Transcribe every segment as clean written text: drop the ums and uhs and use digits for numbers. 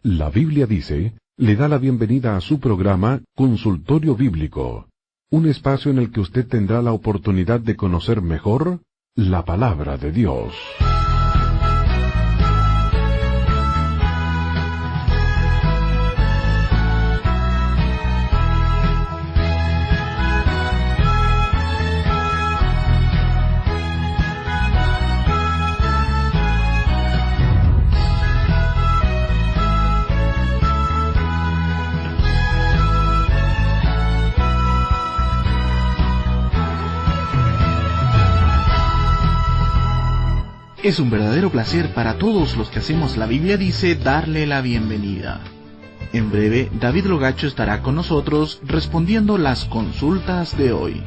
La Biblia dice, le da la bienvenida a su programa Consultorio Bíblico, un espacio en el que usted tendrá la oportunidad de conocer mejor la palabra de Dios. Es un verdadero placer para todos los que hacemos La Biblia Dice darle la bienvenida. En breve, David Logacho estará con nosotros respondiendo las consultas de hoy.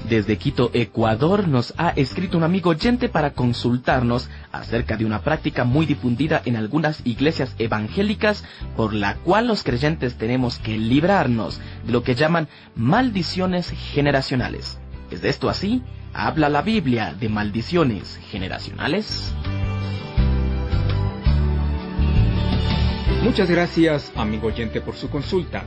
Desde Quito, Ecuador, nos ha escrito un amigo oyente para consultarnos acerca de una práctica muy difundida en algunas iglesias evangélicas por la cual los creyentes tenemos que librarnos de lo que llaman maldiciones generacionales. ¿Es de esto así? ¿Habla la Biblia de maldiciones generacionales? Muchas gracias, amigo oyente, por su consulta.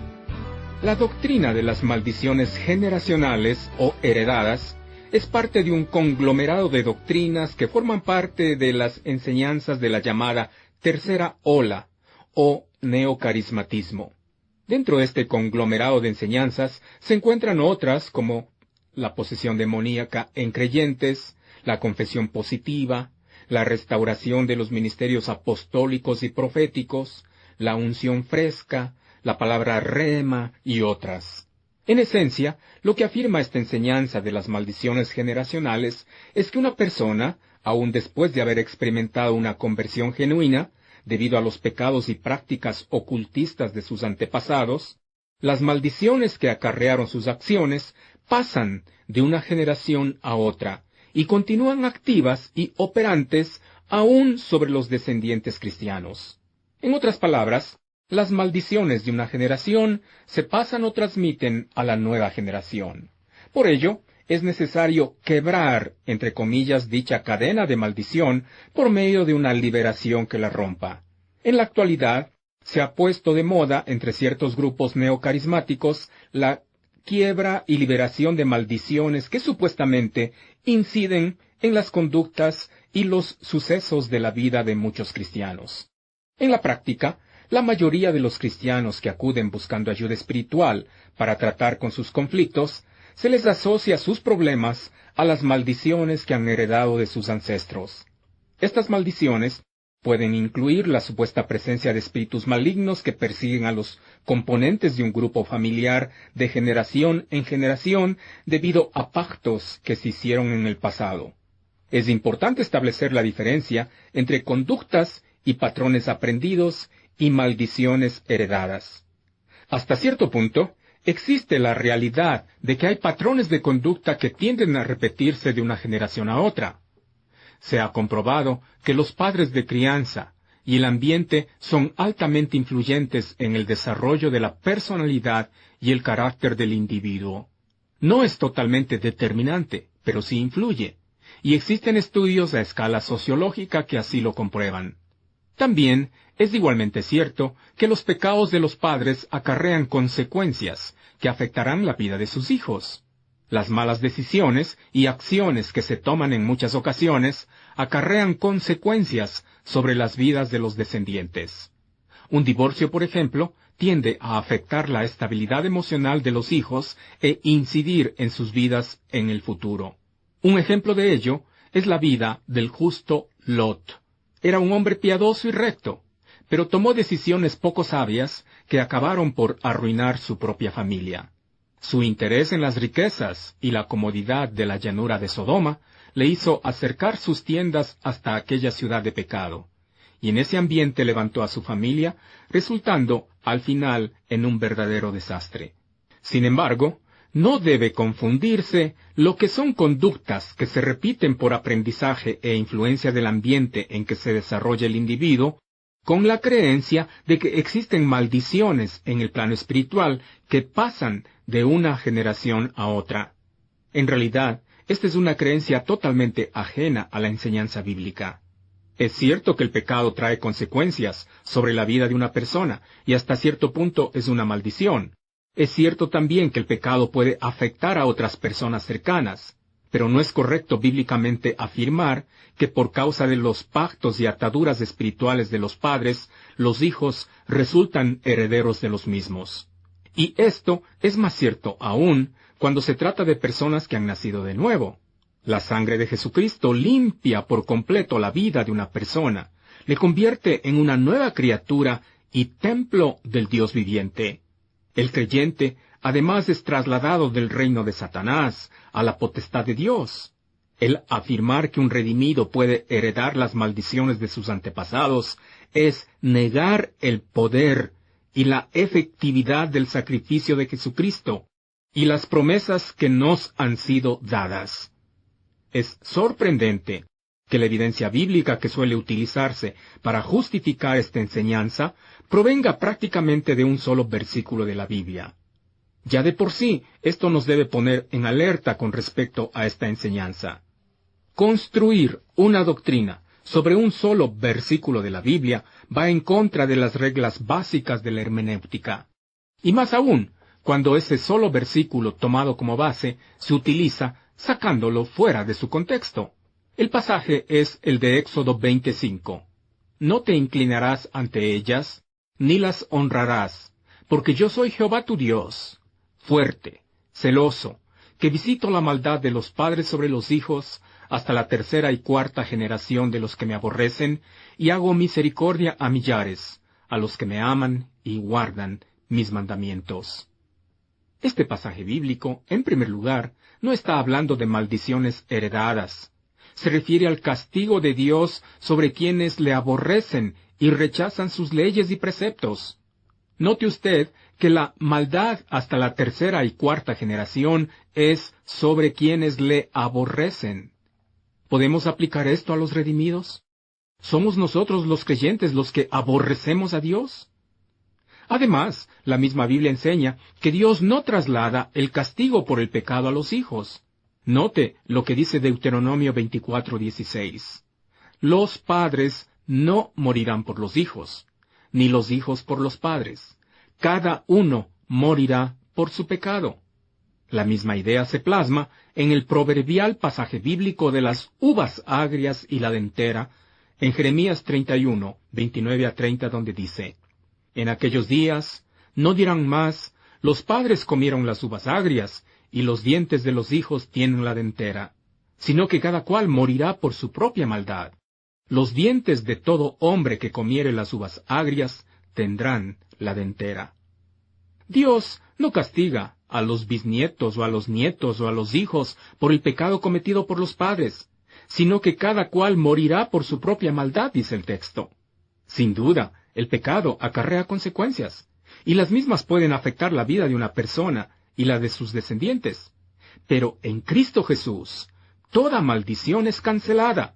La doctrina de las maldiciones generacionales o heredadas es parte de un conglomerado de doctrinas que forman parte de las enseñanzas de la llamada tercera ola o neocarismatismo. Dentro de este conglomerado de enseñanzas se encuentran otras como la posesión demoníaca en creyentes, la confesión positiva, la restauración de los ministerios apostólicos y proféticos, la unción fresca, la palabra rema y otras. En esencia, lo que afirma esta enseñanza de las maldiciones generacionales es que una persona, aun después de haber experimentado una conversión genuina, debido a los pecados y prácticas ocultistas de sus antepasados, las maldiciones que acarrearon sus acciones pasan de una generación a otra y continúan activas y operantes aún sobre los descendientes cristianos. En otras palabras, las maldiciones de una generación se pasan o transmiten a la nueva generación. Por ello, es necesario quebrar, entre comillas, dicha cadena de maldición por medio de una liberación que la rompa. En la actualidad, se ha puesto de moda entre ciertos grupos neocarismáticos la quiebra y liberación de maldiciones que supuestamente inciden en las conductas y los sucesos de la vida de muchos cristianos. En la práctica, la mayoría de los cristianos que acuden buscando ayuda espiritual para tratar con sus conflictos, se les asocia sus problemas a las maldiciones que han heredado de sus ancestros. Estas maldiciones pueden incluir la supuesta presencia de espíritus malignos que persiguen a los componentes de un grupo familiar de generación en generación debido a pactos que se hicieron en el pasado. Es importante establecer la diferencia entre conductas y patrones aprendidos y maldiciones heredadas. Hasta cierto punto, existe la realidad de que hay patrones de conducta que tienden a repetirse de una generación a otra. Se ha comprobado que los padres de crianza y el ambiente son altamente influyentes en el desarrollo de la personalidad y el carácter del individuo. No es totalmente determinante, pero sí influye, y existen estudios a escala sociológica que así lo comprueban. También es igualmente cierto que los pecados de los padres acarrean consecuencias que afectarán la vida de sus hijos. Las malas decisiones y acciones que se toman en muchas ocasiones acarrean consecuencias sobre las vidas de los descendientes. Un divorcio, por ejemplo, tiende a afectar la estabilidad emocional de los hijos e incidir en sus vidas en el futuro. Un ejemplo de ello es la vida del justo Lot. Era un hombre piadoso y recto, pero tomó decisiones poco sabias que acabaron por arruinar su propia familia. Su interés en las riquezas y la comodidad de la llanura de Sodoma le hizo acercar sus tiendas hasta aquella ciudad de pecado, y en ese ambiente levantó a su familia, resultando, al final, en un verdadero desastre. Sin embargo, no debe confundirse lo que son conductas que se repiten por aprendizaje e influencia del ambiente en que se desarrolla el individuo, con la creencia de que existen maldiciones en el plano espiritual que pasan de una generación a otra. En realidad, esta es una creencia totalmente ajena a la enseñanza bíblica. Es cierto que el pecado trae consecuencias sobre la vida de una persona, y hasta cierto punto es una maldición. Es cierto también que el pecado puede afectar a otras personas cercanas, pero no es correcto bíblicamente afirmar que por causa de los pactos y ataduras espirituales de los padres, los hijos resultan herederos de los mismos. Y esto es más cierto aún cuando se trata de personas que han nacido de nuevo. La sangre de Jesucristo limpia por completo la vida de una persona, le convierte en una nueva criatura y templo del Dios viviente. El creyente, además, es trasladado del reino de Satanás a la potestad de Dios. El afirmar que un redimido puede heredar las maldiciones de sus antepasados es negar el poder y la efectividad del sacrificio de Jesucristo y las promesas que nos han sido dadas. Es sorprendente que la evidencia bíblica que suele utilizarse para justificar esta enseñanza provenga prácticamente de un solo versículo de la Biblia. Ya de por sí, esto nos debe poner en alerta con respecto a esta enseñanza. Construir una doctrina sobre un solo versículo de la Biblia va en contra de las reglas básicas de la hermenéutica. Y más aún, cuando ese solo versículo tomado como base se utiliza sacándolo fuera de su contexto. El pasaje es el de Éxodo 25. No te inclinarás ante ellas, ni las honrarás, porque yo soy Jehová tu Dios, fuerte, celoso, que visito la maldad de los padres sobre los hijos, hasta la tercera y cuarta generación de los que me aborrecen, y hago misericordia a millares, a los que me aman y guardan mis mandamientos. Este pasaje bíblico, en primer lugar, no está hablando de maldiciones heredadas. Se refiere al castigo de Dios sobre quienes le aborrecen y rechazan sus leyes y preceptos. Note usted que la maldad hasta la tercera y cuarta generación es sobre quienes le aborrecen. ¿Podemos aplicar esto a los redimidos? ¿Somos nosotros los creyentes los que aborrecemos a Dios? Además, la misma Biblia enseña que Dios no traslada el castigo por el pecado a los hijos. Note lo que dice Deuteronomio 24:16. Los padres no morirán por los hijos, ni los hijos por los padres. Cada uno morirá por su pecado. La misma idea se plasma en el proverbial pasaje bíblico de las uvas agrias y la dentera, en Jeremías 31, 29-30, donde dice: En aquellos días no dirán más, los padres comieron las uvas agrias, y los dientes de los hijos tienen la dentera, sino que cada cual morirá por su propia maldad. Los dientes de todo hombre que comiere las uvas agrias tendrán la dentera. Dios no castiga a los bisnietos o a los nietos o a los hijos por el pecado cometido por los padres, sino que cada cual morirá por su propia maldad, dice el texto. Sin duda, el pecado acarrea consecuencias, y las mismas pueden afectar la vida de una persona y la de sus descendientes. Pero en Cristo Jesús, toda maldición es cancelada,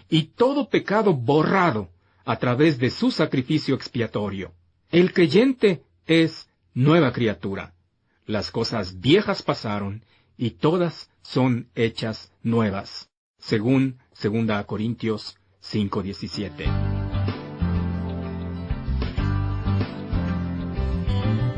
y todo pecado borrado a través de su sacrificio expiatorio. El creyente es nueva criatura. Las cosas viejas pasaron, y todas son hechas nuevas, según 2 Corintios 5:17.